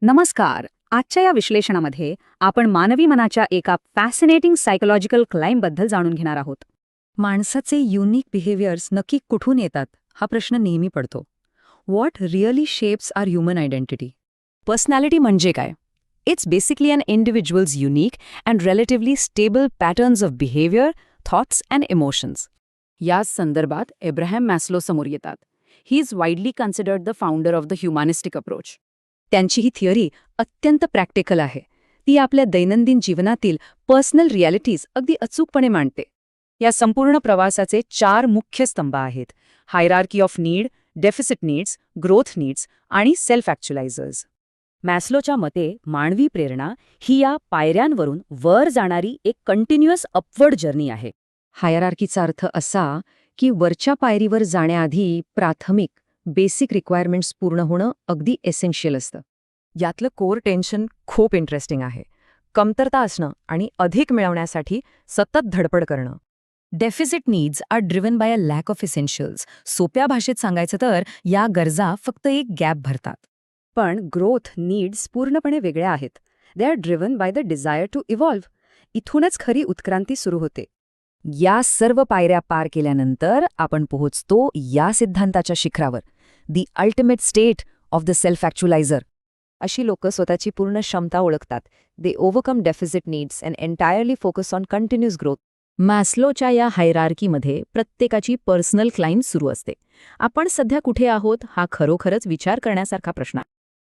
नमस्कार. आजच्या या विश्लेषणामध्ये आपण मानवी मनाच्या एका फॅसिनेटिंग सायकोलॉजिकल क्लाइंबबद्दल जाणून घेणार आहोत. माणसाचे युनिक बिहेवियर्स नक्की कुठून येतात हा प्रश्न नेहमी पडतो. What really shapes are human identity? Personality म्हणजे काय? It's basically an individual's unique and relatively stable patterns of behaviour, thoughts and emotions. याच संदर्भात एब्राहम मॅस्लो समोर येतात. He is widely considered the founder of the humanistic approach. त्यांची ही theory अत्यंत practical आहे. ती आपल्या दैनंदिन जीवनातील पर्सनल रिॲलिटीज अगदी अचूकपणे मांडते. या संपूर्ण प्रवासाचे 4 मुख्य स्तंभ आहेत: hierarchy of need, deficit needs, growth needs आणि सेल्फ ॲक्च्युलायझर्स. मॅस्लोच्या मते मानवी प्रेरणा ही या पायऱ्यांवरून वर जाणारी एक कंटिन्युअस अपवर्ड जर्नी आहे. हायरार्कीचा अर्थ असा की वरच्या पायरीवर जाण्याआधी प्राथमिक बेसिक रिक्वायरमेंट्स पूर्ण होणं अगदी एसेन्शियल असतं. यातलं कोर टेन्शन खूप इंटरेस्टिंग आहे. कमतरता असणं आणि अधिक मिळवण्यासाठी सतत धडपड करणं. Deficit needs are driven by a lack of essentials. सोप्या भाषेत सांगायचं तर या गरजा फक्त एक गॅप भरतात. पण ग्रोथ नीड्स पूर्णपणे वेगळ्या आहेत. They are driven by the desire to evolve. इथूनच खरी उत्क्रांती सुरू होते. या सर्व पायऱ्या पार केल्यानंतर आपण पोहोचतो या सिद्धांताच्या शिखरावर, the ultimate state of the self actualiser. अशी लोकं स्वतःची पूर्ण क्षमता ओळखतात. They overcome deficit needs and entirely focus on continuous growth. मॅस्लोच्या या हायरार्कीमध्ये प्रत्येकाची पर्सनल क्लाइंब सुरू असते. आपण सध्या कुठे आहोत हा खरोखरच विचार करण्यासारखा प्रश्न आहे.